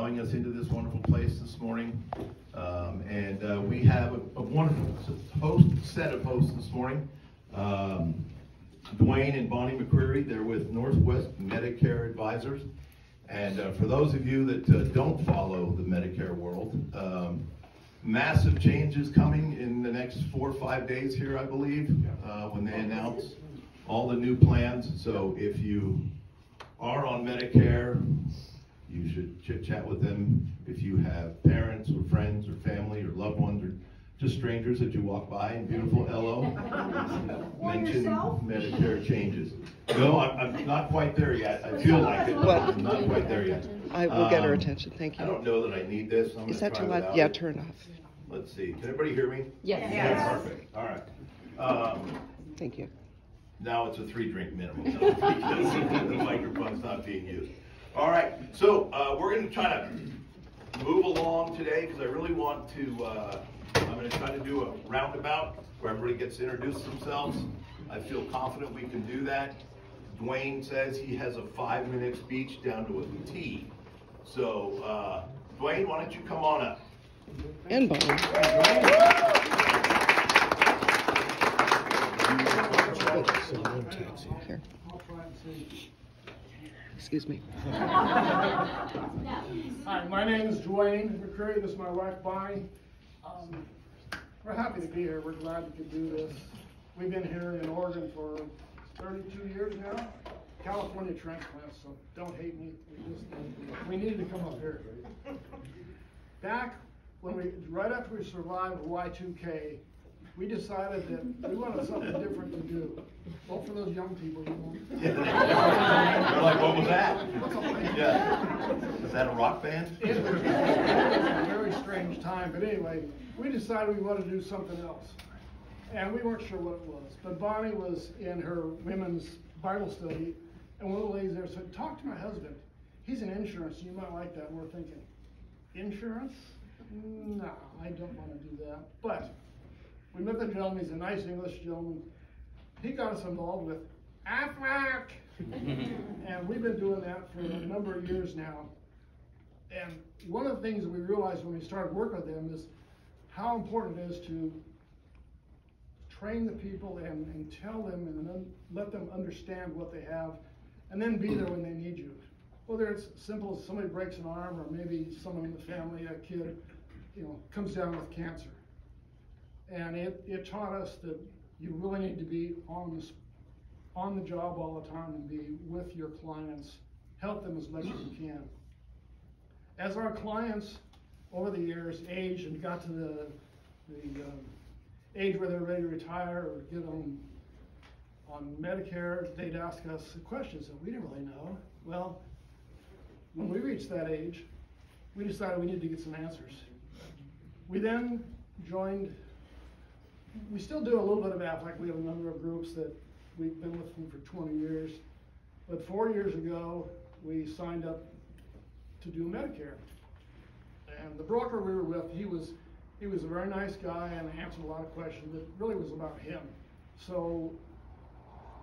allowing us into this wonderful place this morning. We have a wonderful set of hosts this morning. Dwayne and Bonnie McCreary, they're with Northwest Medicare Advisors. And for those of you that don't follow the Medicare world, massive changes coming in the next 4 or 5 days here, I believe, when they announce all the new plans. So if you are on Medicare, you should chit-chat with them. If you have parents or friends or family or loved ones or just strangers that you walk by in beautiful LO, mention Medicare changes. No, I'm not quite there yet. I feel like it, but I'm not quite there yet. I will get her attention. Thank you. I don't know that I need this. Is that too loud? Yeah, turn off. Let's see. Can everybody hear me? Yes. Yeah, perfect. All right. Thank you. Now it's a 3-drink minimum because the microphone's not being used. All right. So we're going to try to move along today because I really want to. I'm going to try to do a roundabout where everybody gets to introduce themselves. I feel confident we can do that. Dwayne says he has a 5-minute speech down to a T. So, Dwayne, why don't you come on up? And Bonnie. Here. Excuse me. Hi, my name is Dwayne McCreary. This is my wife, Bonnie. We're happy to be here. We're glad we could do this. We've been here in Oregon for 32 years now. California transplants, so don't hate me. We needed to come up here. Back when right after we survived Y2K, we decided that we wanted something different to do. Well, for those young people, you know. You're like, what was that? Yeah. Is that a rock band? It was a very strange time, but anyway, we decided we wanted to do something else. And we weren't sure what it was. But Bonnie was in her women's Bible study, and one of the ladies there said, talk to my husband. He's in insurance, you might like that. And we're thinking, insurance? No, I don't want to do that. But we met the gentleman. He's a nice English gentleman. He got us involved with AFLAC. And we've been doing that for a number of years now. And one of the things that we realized when we started working with them is how important it is to train the people and tell them and let them understand what they have, and then be there when they need you. Whether it's simple as somebody breaks an arm, or maybe someone in the family, a kid, comes down with cancer. And it taught us that you really need to be on the job all the time and be with your clients, help them as much as you can. As our clients over the years aged and got to the age where they're ready to retire or get on Medicare, they'd ask us questions that we didn't really know. Well, when we reached that age, we decided we needed to get some answers. We then joined, we still do a little bit of AFLAC. We have a number of groups that we've been with them for 20 years. But 4 years ago, we signed up to do Medicare. And the broker we were with, he was a very nice guy and answered a lot of questions that really was about him. So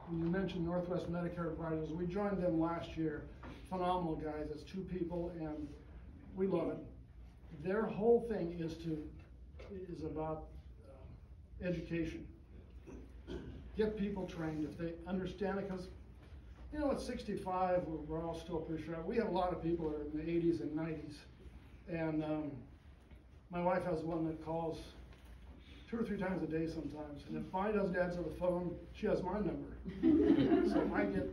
when you mentioned Northwest Medicare Advisors, we joined them last year. Phenomenal guys. It's 2 people, and we love it. Their whole thing is about education. Get people trained if they understand it, because at 65 we're all still pretty sharp. We have a lot of people that are in the 80s and 90s, and my wife has one that calls 2 or 3 times a day sometimes, and if Bonnie doesn't answer the phone, she has my number. So I get,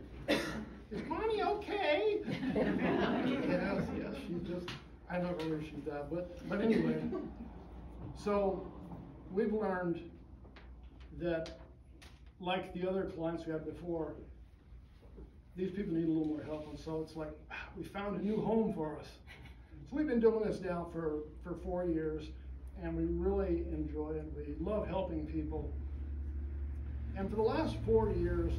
is Bonnie okay? yes, she's just, I don't know where she's at, but anyway. So we've learned that, like the other clients we had before, these people need a little more help, and so it's like, we found a new home for us. So we've been doing this now for 4 years, and we really enjoy it. We love helping people. And for the last 4 years,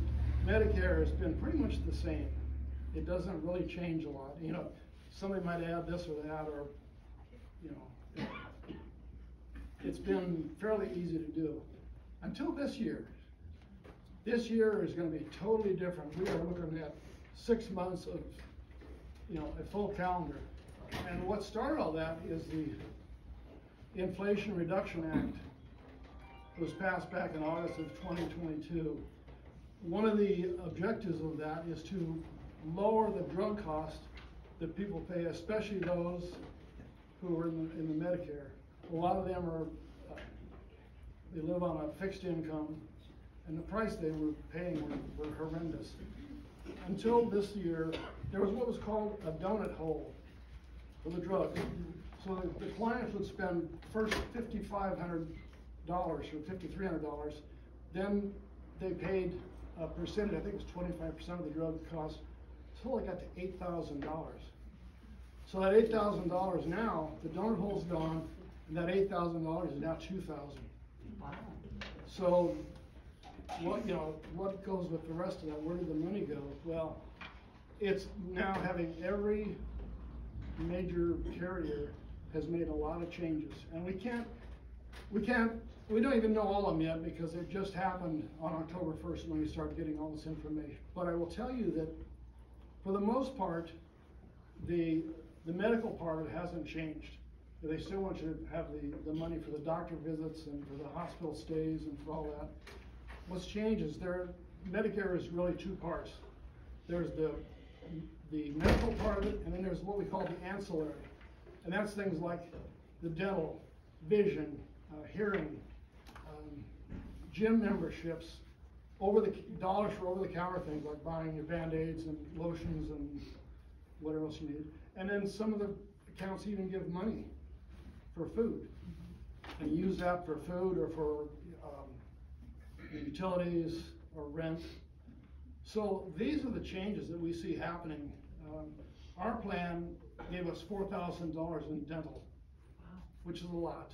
Medicare has been pretty much the same. It doesn't really change a lot. Somebody might add this or that, or, it's been fairly easy to do. Until this year. This year is going to be totally different. We are looking at 6 months of, a full calendar. And what started all that is the Inflation Reduction Act was passed back in August of 2022. One of the objectives of that is to lower the drug cost that people pay, especially those who are in the Medicare. A lot of them are, they live on a fixed income, and the price they were paying were horrendous. Until this year, there was what was called a donut hole for the drug. So the clients would spend first $5,500 or $5,300, then they paid a percentage, I think it was 25% of the drug cost, until they got to $8,000. So that $8,000 now, the donut hole's gone, and that $8,000 is now $2,000. Wow. So what goes with the rest of that? Where did the money go? Well, it's now having every major carrier has made a lot of changes, and we don't even know all of them yet because it just happened on October 1st when we started getting all this information. But I will tell you that for the most part, the medical part of it hasn't changed. They still want you to have the money for the doctor visits and for the hospital stays and for all that. What's changed is Medicare is really two parts. There's the medical part of it, and then there's what we call the ancillary. And that's things like the dental, vision, hearing, gym memberships, dollars for over-the-counter things like buying your Band-Aids and lotions and whatever else you need. And then some of the accounts even give money for food. And you use that for food or for utilities or rent. So these are the changes that we see happening. Our plan gave us $4,000 in dental, which is a lot.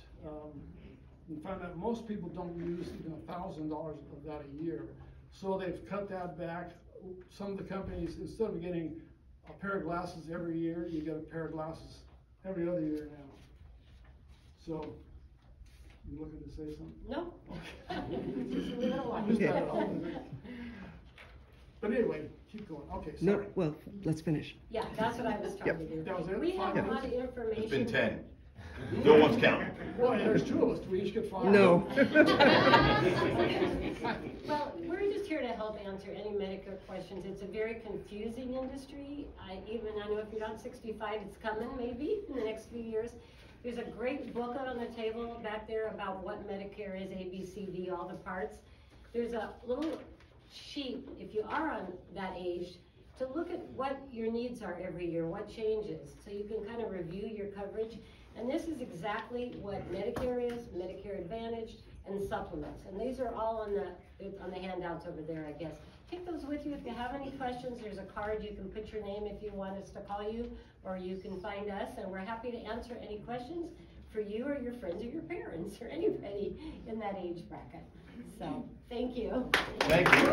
We found that most people don't use even $1,000 of that a year. So they've cut that back. Some of the companies, instead of getting a pair of glasses every year, you get a pair of glasses every other year now. So, you looking to say something? No. Okay. Just leave it alone. Just got it all. But anyway, keep going. Okay, sorry. No, well, let's finish. Yeah, that's what I was trying to do. That was it? We have a lot of information. It's been 10. No one's counting. Boy, there's two of us. Do we each get 5? No. Well, we're just here to help answer any Medicare questions. It's a very confusing industry. I know if you're not 65, it's coming maybe in the next few years. There's a great book out on the table back there about what Medicare is, A, B, C, D, all the parts. There's a little sheet, if you are on that age, to look at what your needs are every year, what changes, so you can kind of review your coverage. And this is exactly what Medicare is, Medicare Advantage, and supplements. And these are all on the handouts over there, I guess. Take those with you if you have any questions. There's a card. You can put your name if you want us to call you, or you can find us, and we're happy to answer any questions for you or your friends or your parents or anybody in that age bracket. So, thank you. Thank you.